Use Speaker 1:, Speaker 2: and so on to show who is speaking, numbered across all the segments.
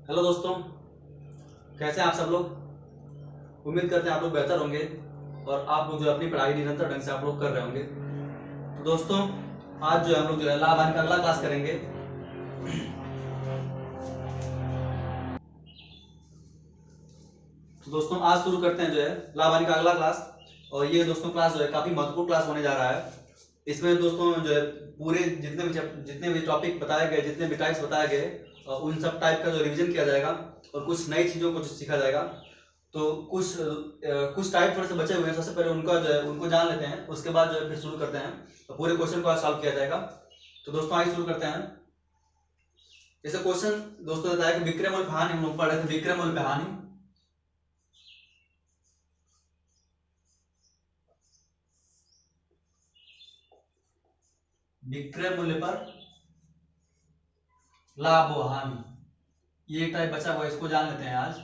Speaker 1: Hello दोस्तों, कैसे हैं आप सब लोग। उम्मीद करते हैं आप लोग बेहतर होंगे और आप लोग जो अपनी पढ़ाई निरंतर ढंग से आप लोग कर रहे होंगे। तो दोस्तों, आज जो है हम लोग जो है लाभ हानि का अगला क्लास करेंगे। तो दोस्तों आज शुरू करते हैं जो है लाभ हानि का अगला क्लास। और ये दोस्तों क्लास जो है काफी महत्वपूर्ण क्लास होने जा रहा है। इसमें दोस्तों जो है पूरे जितने भी टॉपिक बताए गए, जितने भी टाइप्स बताए गए, उन सब टाइप का जो रिवीजन किया जाएगा और कुछ नई चीजों को सीखा जाएगा। तो कुछ टाइप थोड़े से बचे हुए हैं, सबसे पहले उनका जो है उनको जान लेते हैं, उसके बाद जो है फिर शुरू करते हैं। तो पूरे क्वेश्चन को आज सॉल्व किया जाएगा। तो दोस्तों आइए शुरू करते हैं। जैसे क्वेश्चन दोस्तों देता है कि विक्रम और कहानी, हम लोग पढ़ रहे थे विक्रम और कहानी। विक्रय मूल्य पर लाभ व हानि, ये एक टाइप बचा हुआ है, इसको जान लेते हैं आज।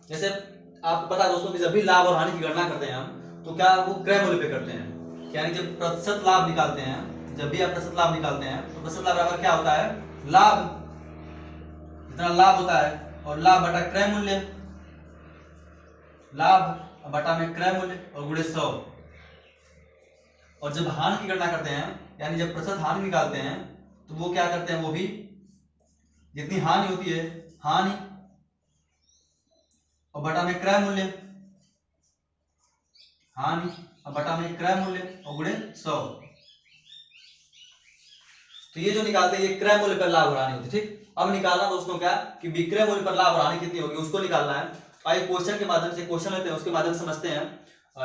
Speaker 1: जैसे आपको पता है दोस्तों कि जब भी लाभ और हानि की गणना करते हैं हम, तो क्या वो क्रय मूल्य पे करते हैं। यानी जब प्रतिशत लाभ निकालते हैं, जब भी आप प्रतिशत लाभ निकालते हैं तो प्रतिशत लाभ बराबर क्या होता है, लाभ, जितना लाभ होता है और लाभ बटा क्रय मूल्य, लाभ बटा में क्रय मूल्य और गुणे 100। और जब हानि की गणना करते हैं, यानी जब प्रतिशत हानि निकालते हैं, तो वो क्या करते हैं, वो भी जितनी हानि होती है, हानि और बटा में क्रय मूल्य, हानि और बटा में क्रय मूल्य और गुणे 100। तो ये जो निकालते हैं ये क्रय मूल्य पर लाभ और हानि होती है। ठीक, अब निकालना दोस्तों क्या कि विक्रय मूल्य पर लाभ और हानि कितनी होगी उसको निकालना है। आइए क्वेश्चन के माध्यम से क्वेश्चन लेते हैं, उसके माध्यम से समझते हैं।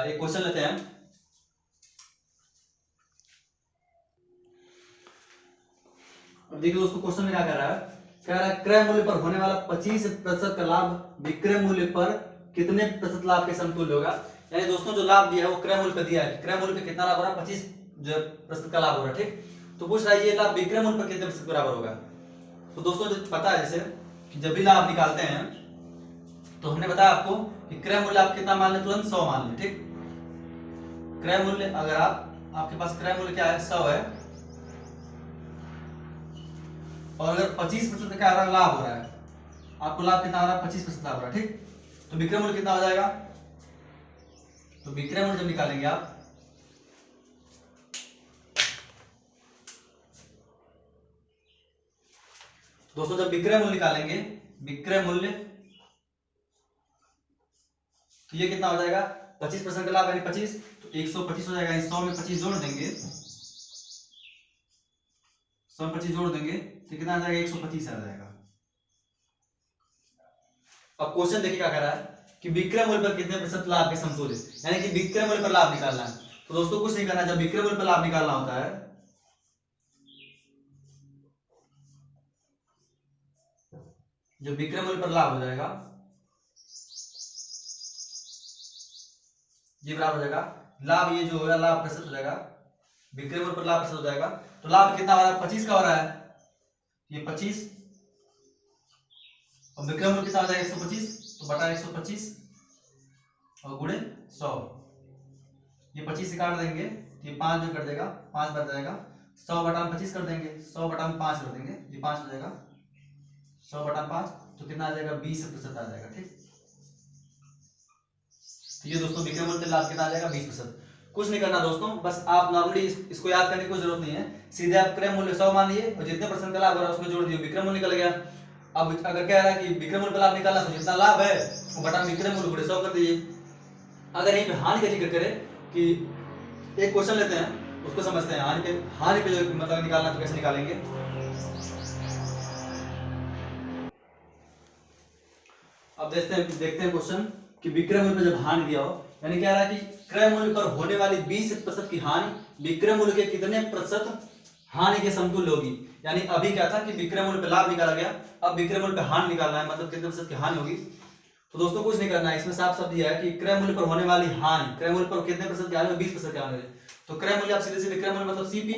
Speaker 1: एक क्वेश्चन लेते हैं। अब देखिए दोस्तों क्वेश्चन में क्या कह रहा है, कह रहा है क्रय मूल्य पर होने वाला 25% का लाभ विक्रय मूल्य पर कितने प्रतिशत लाभ के समतुल्य होगा। यानी दोस्तों जो लाभ दिया है वो क्रय मूल्य पर दिया है, क्रय मूल्य पे कितना लाभ हो रहा है, 25% का लाभ हो रहा है। ठीक, तो पूछ रहा है ये लाभ विक्रय मूल्य पर कितने प्रतिशत बराबर होगा। तो दोस्तों जो पता है जैसे कि जब भी लाभ निकालते हैं तो हमने बताया आपको कि क्रय मूल्य आप कितना मान लें, तुरंत 100 मान लें। ठीक, क्रय मूल्य अगर आपके पास क्रय मूल्य क्या है, 100 है, और अगर 25% का लाभ हो रहा है, आपको लाभ कितना हो रहा है, 25% लाभ हो रहा है। ठीक, तो विक्रय मूल्य कितना हो जाएगा, तो विक्रय मूल्य जब निकालेंगे आप, दोस्तों जब विक्रय मूल्य निकालेंगे, विक्रय मूल्य, तो ये कितना हो जाएगा, 25% का लाभ यानी 25, तो 125 हो जाएगा। 100 में 25 जोड़ देंगे, 100 में 25 जोड़ देंगे तो कितना आ जाएगा, 125 आ जाएगा। अब क्वेश्चन देखिए क्या कह रहा है कि विक्रय मूल्य पर कितने प्रतिशत लाभ के समतुल्य, यानी कि विक्रय मूल्य पर लाभ निकालना है। तो दोस्तों कुछ नहीं करना, जब विक्रय मूल्य पर लाभ निकालना होता है, जब विक्रय मूल्य पर लाभ हो जाएगा, ये बराबर हो जाएगा लाभ, ये जो होगा लाभ प्रतिशत हो जाएगा, विक्रय मूल्य पर लाभ प्रतिशत हो जाएगा। तो लाभ कितना हो रहा है, 25 का हो रहा है, ये 25, और विक्रय मूल्य कितना हो जाएगा, 125, तो बटा 125 और गुणे 100। ये 25 से काट देंगे तो ये 5 में कट देगा, 5 बच जाएगा। 100 बटा में 25 कर देंगे, 100 बटा में 5 कर देंगे, ये 5 हो जाएगा। 100 बटा 5 तो कितना आ जाएगा, 20% आ जाएगा। ठीक, तो ये दोस्तों विक्रय मूल्य लाभ कितना आ जाएगा, 20%। कुछ नहीं करना दोस्तों, बस आप नॉर्मली इसको याद करने की कोई जरूरत नहीं है। सीधे आप क्रय मूल्य 100 मान लिए और जितने परसेंट का लाभ हो रहा है उसमें जोड़ दिए, विक्रय मूल्य निकल गया। अब अगर कह रहा है कि विक्रय मूल्य का लाभ निकालना, तो जितना लाभ है वो बटा विक्रय मूल्य गुणे 100 कर दीजिए। अगर यहीं पे हानि का जिक्र करें कि एक क्वेश्चन लेते हैं, उसको समझते हैं। हानि पे जो मतलब निकालना तो कैसे निकालेंगे। अब देखते हैं क्वेश्चन कि विक्रय मूल्य पर जब हानि दिया हो, यानी कह रहा है कि क्रय मूल्य पर होने वाली 20% की हानि विक्रय मूल्य के कितने प्रतिशत हानि के समतुल्य होगी। यानी अभी क्या था कि विक्रय मूल्य पर लाभ निकाला गया, अब विक्रय मूल्य पर हानि निकालना है, मतलब कितने प्रतिशत की हानि होगी। तो दोस्तों कुछ नहीं करना है, इसमें साफ साफ दिया है कि क्रय मूल्य पर होने वाली हानि, क्रय मूल्य पर कितने प्रतिशत की हानि, 20% की हानि होगी। तो क्रय मूल्य आप सीधे सीधे क्रय मूल्य मतलब सीपी,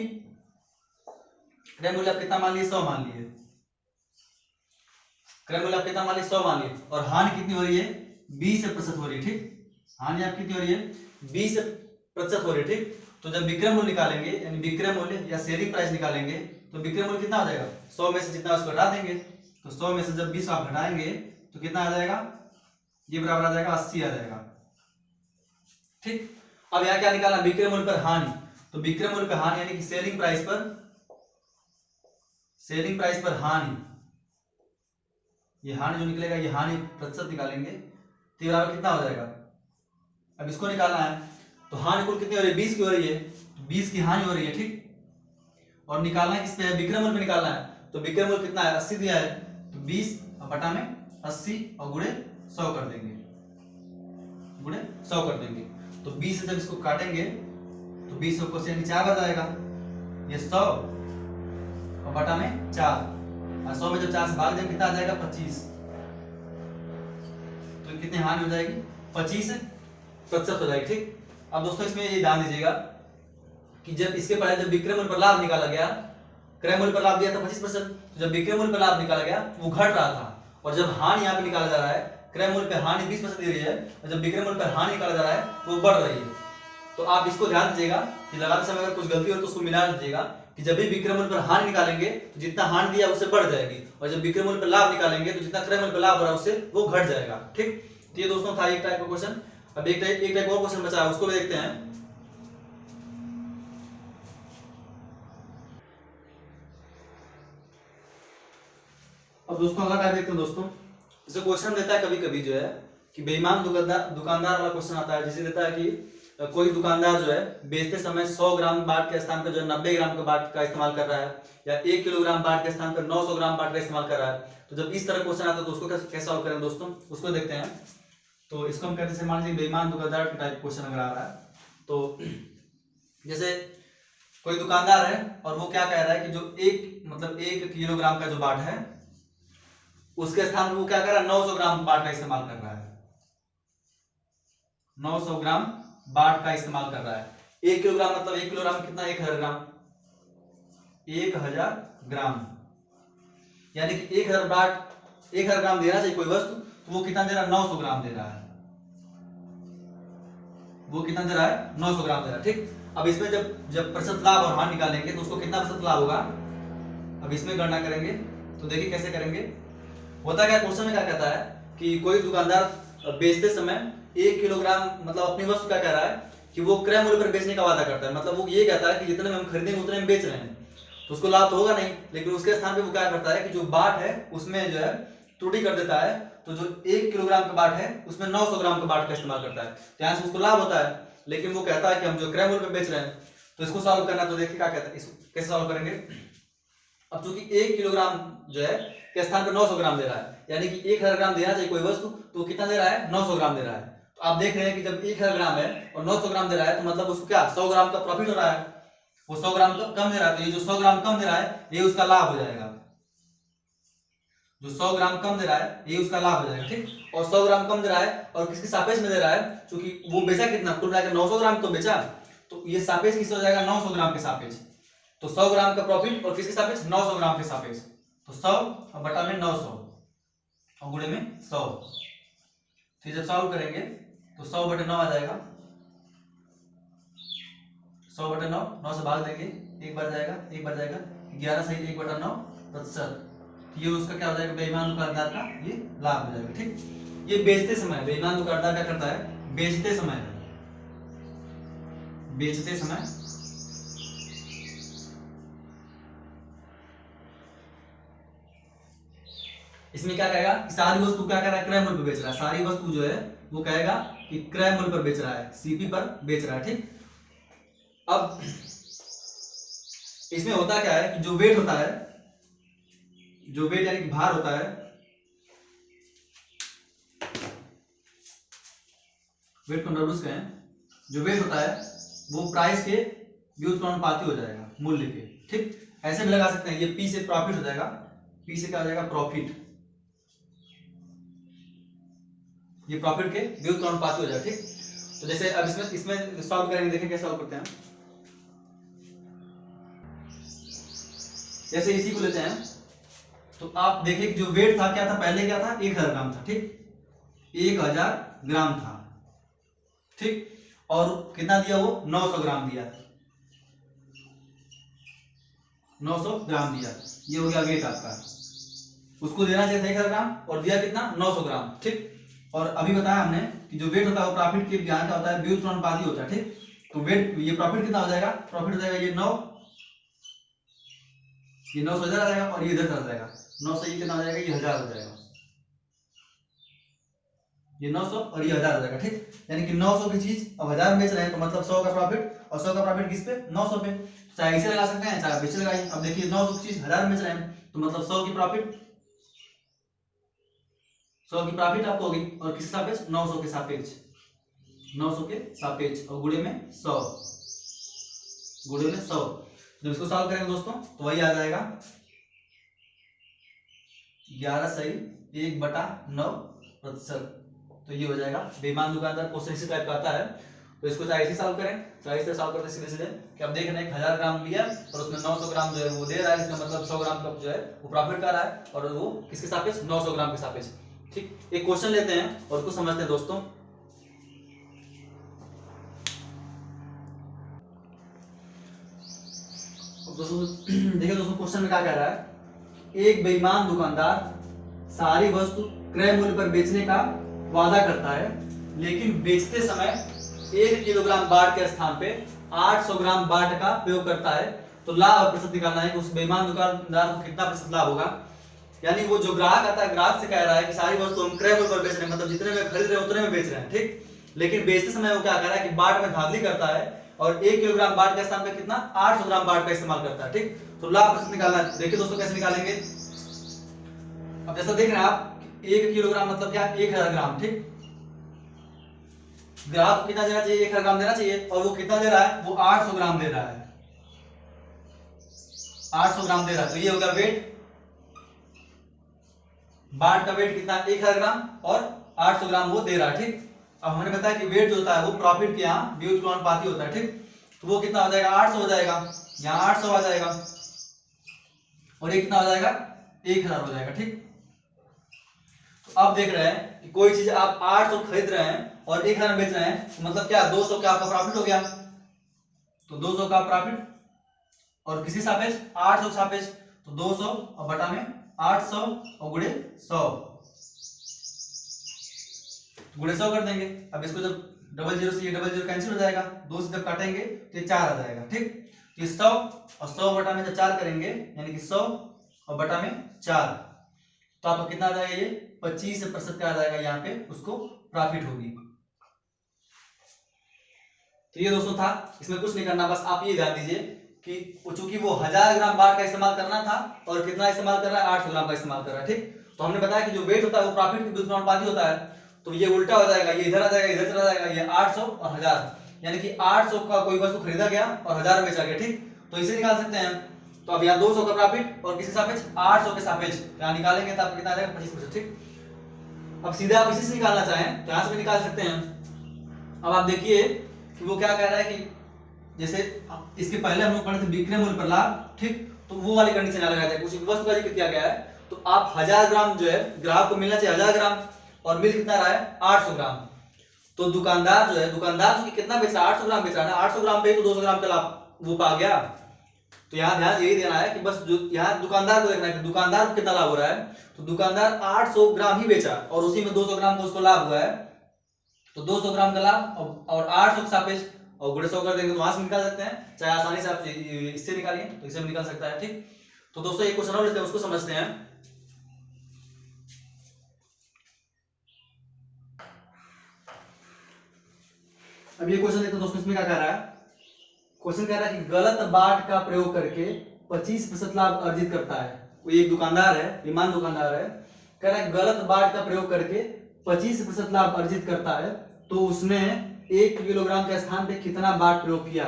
Speaker 1: क्रय मूल्य आप कितना मान लिए, 100 मान लिए, क्रय मूल्य आप कितना मान लिए, 100 मान लिए, और हानि कितनी हो रही है, 20% हो रही है। ठीक, हानि आप कितनी हो रही है, 20 प्रतिशत हो रही है, ठीक। तो जब विक्रय मूल्य निकालेंगे यानी विक्रय मूल्य या सेलिंग प्राइस निकालेंगे तो विक्रय मूल्य कितना हो जाएगा, 100 में से जितना उसको घटा देंगे, तो 100 में से जब 20 आप घटाएंगे तो कितना आ जाएगा, ये बराबर आ जाएगा 80 आ जाएगा, ठीक। अब यहाँ क्या निकालना, विक्रय मूल्य पर हानि, तो विक्रय मूल्य पर हानि यानी कि सेलिंग प्राइस पर हानि, ये हानि जो निकलेगा ये हानि प्रतिशत निकालेंगे तो बराबर कितना हो जाएगा। अब इसको निकालना है तो हानि कुल कितनी हो रही है, 20 की हो रही है, तो 20 की हानि हो रही है, ठीक। और निकालना है किस पे है, विक्रय मूल्य पे निकालना है, तो विक्रय मूल्य कितना है, 80 दिया है, तो 20 बटा में 80 और गुणे 100 कर देंगे, गुणे 100 कर देंगे। तो 20 से जब इसको काटेंगे तो 20 को क्वेश्चन 4 आ जाएगा, ये 100 और बटा में 4, और 100 में जब 4 से भाग देंगे कितना आ जाएगा, 25। तो कितनी हानि हो जाएगी, 25% हो जाएगी, ठीक। अब दोस्तों इसमें ये ध्यान दीजिएगा कि जब इसके पहले जब विक्रय मूल्य पर लाभ निकाला गया, क्रय मूल्य पर लाभ दिया था 25%, तो जब विक्रय मूल्य पर लाभ निकाला गया वो घट रहा था, और जब हानि यहाँ पे निकाला जा रहा है, क्रय मूल्य पर हानि 20% दे रही है, और जब विक्रय मूल्य पर हानि निकाला जा रहा है वो बढ़ रही है। तो आप इसको ध्यान दीजिएगा कि लगाते समय अगर कुछ गलती हो तो उसको मिला दीजिएगा कि जब भी विक्रय मूल्य पर हानि निकालेंगे तो जितना हानि दिया उससे बढ़ जाएगी, और जब विक्रय मूल्य पर लाभ निकालेंगे तो जितना क्रय मूल्य पर लाभ हो रहा है उससे वो घट जाएगा, ठीक। तो ये दोस्तों था एक टाइप का क्वेश्चन। अब एक टाइप और क्वेश्चन बचा है, उसको भी देखते हैं। अब दोस्तों अगला टाइप देखते हैं दोस्तों, जैसे क्वेश्चन देता है कभी कभी जो है कि बेईमान दुकानदार वाला क्वेश्चन आता है, जिसे देता है कि कोई दुकानदार जो है बेचते समय 100 ग्राम बाट के स्थान पर जो है 90 ग्राम का बाट का इस्तेमाल कर रहा है, या 1 किलोग्राम बाट के स्थान पर 900 ग्राम बाट का इस्तेमाल कर रहा है। तो जब इस तरह क्वेश्चन आता है तो उसको कैसे सॉल्व करें दोस्तों, उसको देखते हैं। तो इसको हम कहते हैं, मान लीजिए बेईमान दुकानदार का टाइप क्वेश्चन अगर आ रहा है, तो जैसे कोई दुकानदार है और वो क्या कह रहा है कि जो 1 किलोग्राम का जो बाट है उसके स्थान पर वो क्या कर रहा है, 900 ग्राम बाट का इस्तेमाल कर रहा है, 900 ग्राम बाट का इस्तेमाल कर रहा है। 1 किलोग्राम मतलब 1 किलोग्राम कितना, 1000 ग्राम, 1000 ग्राम, यानी कि 1000 बाट 1000 ग्राम देना चाहिए कोई वस्तु, तो वो कितना दे रहा है, 900 ग्राम दे रहा है, वो कितना दे रहा है, 900 ग्राम दे रहा है, ठीक। अब इसमें जब प्रतिशत लाभ और हानि निकालेंगे तो उसको कितना प्रतिशत लाभ होगा, अब इसमें गणना करेंगे तो देखिए कैसे करेंगे। होता क्या, क्वेश्चन में क्या कहता है कि कोई दुकानदार बेचते समय 1 किलोग्राम मतलब अपनी वस्तु क्या कह रहा है कि वो क्रय मूल्य पर बेचने का वादा करता है, मतलब वो ये कहता है कि जितने में हम खरीदेंगे उतने में बेच रहे हैं, तो उसको लाभ तो होगा नहीं, लेकिन उसके स्थान पे वो क्या करता है कि जो बाट है उसमें जो है त्रुटि कर देता है, तो जो 1 किलोग्राम का बाट है उसमें 900 ग्राम का बाट का इस्तेमाल करता है, तो यहाँ से उसको लाभ होता है, लेकिन वो कहता है कि हम जो क्रय मूल्य पर बेच रहे हैं। तो इसको सॉल्व करना, तो देखिए क्या कहता है, इसको कैसे सॉल्व करेंगे। अब चूंकि 1 किलोग्राम जो है के स्थान पर 900 ग्राम दे रहा है, यानी कि 1000 ग्राम देना चाहिए कोई वस्तु, तो कितना दे रहा है, 900 ग्राम दे रहा है। तो आप देख रहे हैं कि जब 1000 ग्राम है और 900 ग्राम दे रहा है तो मतलब उसको क्या 100 ग्राम का प्रॉफिट हो रहा है, वो 100 ग्राम कम दे रहा है, तो ये जो 100 ग्राम कम दे रहा है ये उसका लाभ हो जाएगा, जो 100 ग्राम कम दे रहा है ये उसका लाभ हो जाएगा, ठीक। और 100 ग्राम कम दे रहा है और किसके सापेक्ष में दे रहा है, क्योंकि वो बेचा कितना, कुल मिलाकर 900 ग्राम तो बेचा, तो ये सापेक्ष किससे हो जाएगा, 900 ग्राम के सापेक्ष, तो 100 ग्राम का प्रॉफिट और किसके सापेक्ष, 900 ग्राम के सापेक्ष, तो 100 और बटा में 900 और गुणे में 100, फिर जब सॉल्व करेंगे तो 100 बटे 9 आ जाएगा, 100 बटे 9, 9 से भाग देंगे, एक बार जाएगा 11 सही 1 बटा 9 प्रतिशत, ये उसका क्या हो जाएगा, बेईमान दुकानदार का ये लाभ हो जाएगा, ठीक। ये बेचते समय बेईमान दुकानदार क्या करता है, बेचते समय इसमें क्या कहेगा कि सारी वस्तु क्या कर रहा है, क्रय मूल्य पर बेच रहा है, सारी वस्तु जो है वो कहेगा कि क्रय मूल्य पर बेच रहा है, सीपी पर बेच रहा है, ठीक। अब इसमें होता क्या है कि जो वेट होता है, जो वेट यानी कि भार होता है, वेट को नर्वस कहें, जो वेट होता है वो प्राइस के व्युत्क्रमानुपाती हो जाएगा मूल्य के, ठीक। ऐसे भी लगा सकते हैं, ये पी से प्रॉफिट हो जाएगा, पी से क्या हो जाएगा, प्रॉफिट, ये प्रॉफिट के व्युत्क्रमानुपाती हो जाएगा, ठीक। तो जैसे अब इसमें सॉल्व करेंगे, देखें कैसे सॉल्व करते हैं। जैसे इसी को लेते हैं तो आप देखिए कि जो वेट था क्या था, पहले क्या था, 1000 ग्राम था, ठीक, 1000 ग्राम था, ठीक। और कितना दिया, वो 900 ग्राम दिया, 900 ग्राम दिया। ये हो गया वेट आपका। उसको देना चाहिए था 1000 ग्राम और दिया कितना, 900 ग्राम। ठीक, और अभी बताया हमने कि जो वेट होता है वो प्रॉफिट के यहाँ क्या होता है, व्युत्क्रमानुपाती होता है। ठीक, तो वेट, ये प्रॉफिट कितना हो जाएगा, प्रॉफिट हो जाएगा ये 9, ये 900 इधर आ जाएगा और ये इधर चला जाएगा, 900 ये कितना हो जाएगा, ये 1000 हो जाएगा, ये 900 और ये 1000 हो जाएगा। ठीक, यानी कि 900 की चीज अब 1000 में बेच रहे हैं, तो मतलब 100 का प्रॉफिट, और 100 का प्रॉफिट किस पे, 900 पे। चाहे इसे लगा सकते हैं चाहे बेचे लगाइए। अब देखिए 900 की चीज 1000 में बेच रहे हैं, तो मतलब 100 की प्रॉफिट, 100 की प्रॉफिट आपको होगी, और किस सापेक्ष, 900 के सापेक्ष, 900 के सापेक्ष, और गुणे में 100, गुणे में 100। जब इसको सॉल्व करेंगे दोस्तों तो वही आ जाएगा 11.1/9%। तो ये हो जाएगा बेईमान दुकानदार। क्वेश्चन इसी टाइप का आता है, तो इसको चाहे ऐसे सॉल्व करें चाहे इसे सॉल्व करते सीधे सीधे कि अब देख रहे हैं 1000 ग्राम लिया और उसमें 900 ग्राम जो है वो दे रहा है, इसका मतलब 100 ग्राम का जो है वो प्रॉफिट कर रहा है, और वो किसके सापेक्ष, 900 ग्राम के सापेक्ष। ठीक, एक क्वेश्चन लेते हैं और उसको समझते हैं दोस्तों। देखिए दोस्तों क्वेश्चन में क्या कह रहा है, एक बेईमान दुकानदार सारी वस्तु क्रय मूल्य पर बेचने का वादा करता है, लेकिन बेचते समय 1 किलोग्राम बाट के स्थान पे 800 ग्राम बाट का प्रयोग करता है। तो लाभ प्रतिशत निकालना है कि उस बेईमान दुकानदार को कितना प्रतिशत लाभ होगा। यानी वो जो ग्राहक आता है, ग्राहक से कह रहा है कि सारी वस्तु हम क्रय मूल्य पर बेच रहे हैं, मतलब जितने में खरीद रहे हैं उतने में बेच रहे हैं। ठीक, लेकिन बेचते समय वो क्या कर रहा है कि बाट में धांधली करता है और 1 किलोग्राम बाट के स्थान पे कितना, 800 ग्राम बाट का इस्तेमाल करता है। ठीक, तो लाभ प्रतिशत निकालना है। देखिए दोस्तों कैसे निकालेंगे। अब जैसा देख रहे हैं आप, 1 किलोग्राम मतलब क्या, 1000 ग्राम। ठीक, ग्राहक को कितना देना चाहिए, 1000 ग्राम देना चाहिए, और वो कितना दे रहा है, वो 800 ग्राम दे रहा है, 800 ग्राम दे रहा है। तो ये हो गया वेट, बाट का वेट कितना, 1000 ग्राम, और 800 ग्राम वो दे रहा है। ठीक, अब हमने बताया कि वेट जो होता है वो प्रॉफिट के यहाँ व्युत्क्रमानुपाती होता है। ठीक, तो वो कितना हो जाएगा, 800 हो जाएगा, यहाँ 800 आ जाएगा, और ये कितना हो जाएगा, 1000 हो जाएगा। ठीक, तो अब देख रहे हैं कि कोई चीज आप 800 खरीद रहे हैं और 1000 में बेच रहे हैं, तो मतलब क्या, 200 का आपका प्रॉफिट हो गया। तो 200 का प्रॉफिट, और किसी सापेक्ष, 800 सापेक्ष, तो 200 और बटा में 800 और गुणे 100, गुणे 100 कर देंगे। अब इसको जब डबल जीरो से ये डबल जीरो कैंसिल हो जाएगा, 2 से जब काटेंगे तो ये 4 आ जाएगा। ठीक, तो 100 और 100 बटा में जब 4 करेंगे, यानी कि 100 और बटा में 4, तो आपको कितना आ जाएगा, ये 25% का आ जाएगा, यहाँ पे उसको प्रॉफिट होगी। तो ये दोस्तों था, इसमें कुछ नहीं करना, बस आप ये ध्यान दीजिए कि चूंकि वो 1000 ग्राम बाट का इस्तेमाल करना था और कितना इस्तेमाल कर रहा है, 800 ग्राम का इस्तेमाल कर रहा है। ठीक, तो हमने बताया कि जो वेट होता है वो प्रॉफिट के व्युत्क्रमानुपाती होता है, तो ये उल्टा हो जाएगा, ये इधर आ जाएगा, इधर चला जाएगा, ये 800 और 1000, यानी कि 800 का कोई वस्तु खरीदा गया और 1000 में बेचा गया। ठीक, तो इसे निकाल सकते हैं। तो अब यहाँ 200 का प्रॉफिट और किसके सापेक्ष, 800 के सापेक्ष, यहाँ निकालेंगे तो आपको कितना आ जाएगा, 25%। ठीक, अब सीधे आप इसी से निकालना चाहें तो यहाँ से भी निकाल सकते हैं। अब आप देखिए कि वो क्या कह रहा है कि जैसे इसके पहले हम लोग पढ़े थे विक्रय मूल्य पर लाभ। ठीक, तो वो वाली कंडीशन यहाँ लगाया जाए, कुछ वस्तु का जिक्र किया गया है, तो आप 1000 ग्राम जो है ग्राहक को मिलना चाहिए 1000 ग्राम, और मिल कितना रहा है, 800 ग्राम। तो दुकानदार जो है, दुकानदार जो कितना बेच रहा है, 800 ग्राम बेच रहा है ना, 800 ग्राम पे तो 200 ग्राम का लाभ वो पा गया। तो यहाँ ध्यान यही देना है कि बस जो यहाँ दुकानदार को देखना है कि दुकानदार को कितना लाभ हो रहा है। तो दुकानदार 800 ग्राम ही बेचा और उसी में 200 ग्राम का उसको लाभ हुआ है, तो 200 ग्राम का लाभ और 800 के सापेक्ष और गुणे 100 कर देंगे तो वहां से निकाल सकते हैं, चाहे आसानी से आप इससे निकालिए तो इससे भी निकाल सकता है। ठीक, तो दोस्तों एक क्वेश्चन और लेते हैं, उसको समझते हैं। अब ये क्वेश्चन देखते हैं दोस्तों, इसमें क्या कह रहा है, क्वेश्चन कह रहा है कि गलत बाट का प्रयोग करके 25% लाभ अर्जित करता है। कोई एक दुकानदार है, बेईमान दुकानदार है, कह रहा है गलत बाट का प्रयोग करके 25% लाभ अर्जित करता है, तो उसने 1 किलोग्राम के स्थान पे कितना बाट प्रयोग किया।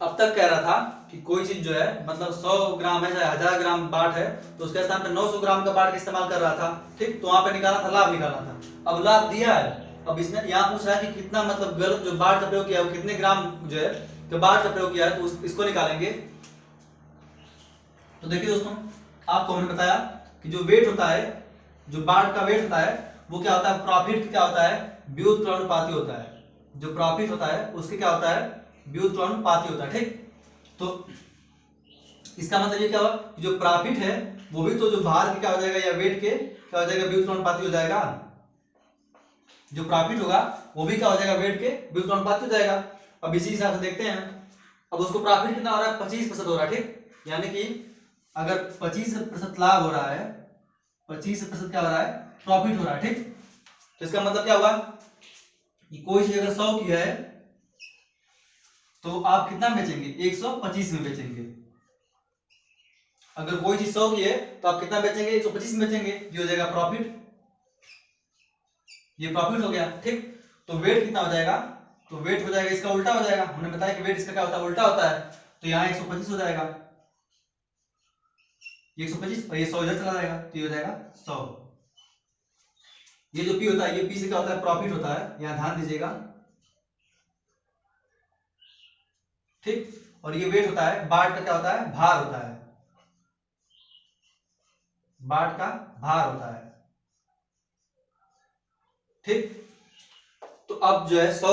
Speaker 1: अब तक कह रहा था कि कोई चीज जो है मतलब 100 ग्राम है चाहे 1000 ग्राम बाट है, तो उसके स्थान पे 900 ग्राम का बाट का इस्तेमाल कर रहा था। ठीक, तो वहां पे निकालना था, लाभ निकालना था। अब लाभ दिया है, अब इसने यहाँ पूछ रहा है कि कितना मतलब गलत जो बाट का प्रयोग किया है वो कितने ग्राम जो है तो बाट का प्रयोग किया है, तो इसको निकालेंगे। तो देखिए दोस्तों, आपको हमने बताया कि जो वेट होता है, जो बाट का वेट होता है वो क्या होता है, प्रॉफिट क्या होता है, व्युत्क्रमानुपाती होता है। जो प्रॉफिट होता है उसके क्या होता है, व्युत्क्रमानुपाती होता है। ठीक, तो इसका मतलब ये क्या हुआ कि जो प्रॉफिट है वो भी तो जो भार के क्या हो जाएगा या वेट के क्या हो जाएगा, व्युत्क्रमानुपाती हो जाएगा। जो प्रॉफिट होगा वो भी क्या हो जाएगा, वेट के व्युत्क्रमानुपाती हो जाएगा। अब इसी हिसाब से देखते हैं, अब उसको प्रॉफिट कितना हो रहा है, 25% हो रहा है। ठीक, यानी कि अगर 25% लाभ हो रहा है, 25% क्या हो रहा है, प्रॉफिट हो रहा है। ठीक, तो इसका मतलब क्या होगा कि कोई चीज अगर 100 की है तो आप कितना बेचेंगे, 125 में बेचेंगे। अगर कोई चीज 100 की है तो आप कितना बेचेंगे, 125 में बेचेंगे, ये हो जाएगा प्रॉफिट, ये प्रॉफिट हो गया। ठीक, तो वेट कितना हो जाएगा, तो वेट हो जाएगा इसका उल्टा हो जाएगा। हमने बताया कि वेट इसका क्या होता है, उल्टा होता है। तो यहाँ 125 हो जाएगा, 125 और ये 100 इधर चला जाएगा, तो ये हो जाएगा 100। ये जो पी होता है, ये पी से क्या होता है, प्रॉफिट होता है, यहाँ ध्यान दीजिएगा। ठीक, और ये वेट होता है, बाट का क्या होता है, भार होता है, बाट का भार होता है। ठीक, तो अब जो है 100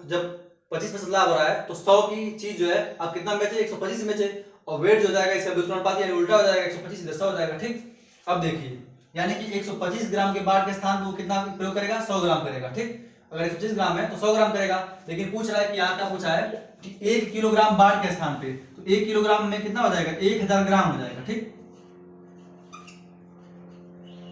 Speaker 1: जब 25% लाभ हो रहा है तो 100 की चीज जो है आप कितना बेचे, 125 में बेचे, और वेट जो जाएगा इसका व्युत्क्रमानुपाती यानी उल्टा हो जाएगा, 125 से 100 हो जाएगा। ठीक, अब देखिए यानी कि 125 ग्राम के बाट के स्थान पर वो कितना प्रयोग करेगा, 100 ग्राम करेगा। ठीक, अगर 125 ग्राम है तो 100 ग्राम करेगा, लेकिन पूछ रहा है कि यहाँ क्या पूछा है कि 1 किलोग्राम बाट के स्थान पे, तो 1 किलोग्राम में कितना हो जाएगा, 1000 ग्राम हो जाएगा। ठीक,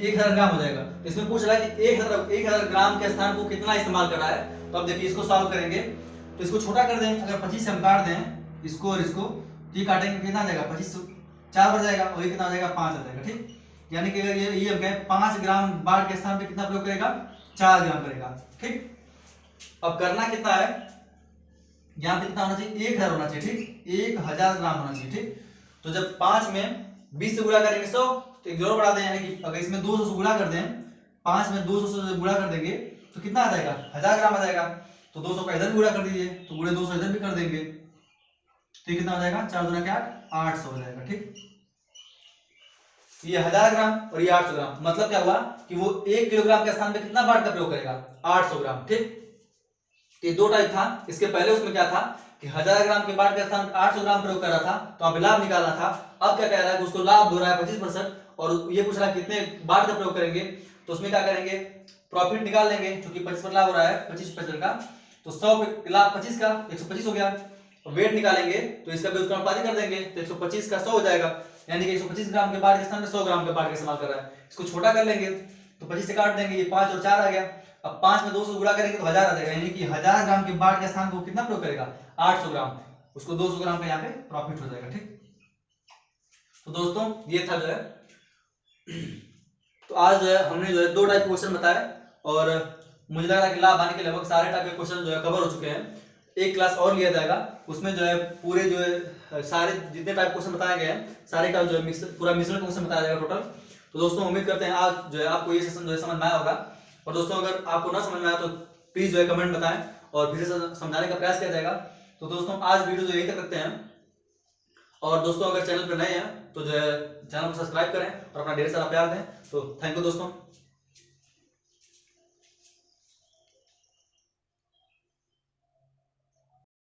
Speaker 1: 1000 ग्राम हो जाएगा। इसमें पूछ रहा है कि 1000 ग्राम के स्थान को कितना इस्तेमाल कर रहा है। तो अब देखिए इसको सॉल्व करेंगे, तो इसको छोटा कर दें, अगर 25 से हम काट दें इसको और इसको, तो ये काटेंगे कितना आ जाएगा, 25 4 बढ़ जाएगा, और ये कितना आ जाएगा, 5 आ जाएगा। ठीक, यानी कि अगर ये हम कहें 5 ग्राम बाढ़ के स्थान पे कितना प्रयोग करेगा, 4 ग्राम करेगा। ठीक, अब करना कितना है, यहाँ पे कितना होना चाहिए, 1000 होना चाहिए। ठीक, 1000 ग्राम होना चाहिए। ठीक, तो जब 5 में 20 से गुणा करेंगे 100, तो एक जोड़ बढ़ा दें, यानी कि अगर इसमें 200 से गुणा कर दें, 5 में 200 से गुणा कर देंगे तो कितना आ जाएगा, 1000 ग्राम आ जाएगा। तो 200 का इधर भी गुणा कर दीजिए, तो गुणे 200 इधर भी कर देंगे, तो ये कितना हो जाएगा, 4 दूना क्या 800 हो जाएगा। ठीक, ये 1000 ग्राम और ये 800 ग्राम, मतलब क्या हुआ कि वो 1 किलोग्राम के स्थान पे कितना बाट का प्रयोग करेगा, 800 ग्राम। ठीक, ये दो टाइप था, इसके पहले उसमें क्या था कि 1000 ग्राम के बाट के स्थान 800 ग्राम प्रयोग कर रहा था, तो अब लाभ निकालना था। अब क्या कह रहा है कि उसको लाभ हो रहा है 25%, और ये पूछ रहा है कितने बाट का प्रयोग करेंगे, तो उसमें क्या करेंगे, प्रॉफिट निकाल लेंगे, क्योंकि 25% लाभ हो रहा है 25% का, तो 100 लाभ 25 का 125 हो गया। वेट निकालेंगे तो इसका व्युत्क्रमानुपाती कर देंगे, तो 125 का 100 हो जाएगा, यानी कि 125 ग्राम के बाट के स्थान में 100 ग्राम के बाट का इस्तेमाल कर रहा है। इसको छोटा कर लेंगे तो 25 से काट देंगे, ये 5 और 4 आ गया। अब 5 में 200 गुणा करेंगे तो 1000 आ जाएगा, यानी कि 1000 ग्राम के बाट के स्थान को कितना प्रयोग करेगा, 800 ग्राम, उसको 200 ग्राम का यहाँ पे प्रॉफिट हो जाएगा। ठीक, तो दोस्तों ये था जो है तो आज जो है हमने जो है 2 टाइप के क्वेश्चन बताए, और मुझे लग रहा है कि लाभ आने के लगभग सारे टाइप के क्वेश्चन जो है कवर हो चुके हैं। एक क्लास और लिया जाएगा, उसमें जो है पूरे जो है सारे जितने टाइप क्वेश्चन बताए गए हैं सारे का जो है पूरा मिश्रण क्वेश्चन बताया जाएगा टोटल। तो दोस्तों उम्मीद करते हैं आज जो है आपको ये सेशन जो है समझ में आया होगा, और दोस्तों अगर आपको ना समझ में आया तो प्लीज जो है कमेंट बताएं और फिर से समझाने का प्रयास किया जाएगा। तो दोस्तों आज वीडियो जो यही तक रखते हैं, और दोस्तों अगर चैनल पर नए हैं तो जो है चैनल को सब्सक्राइब करें और अपना ढेर सारा प्यार दें। तो थैंक यू दोस्तों।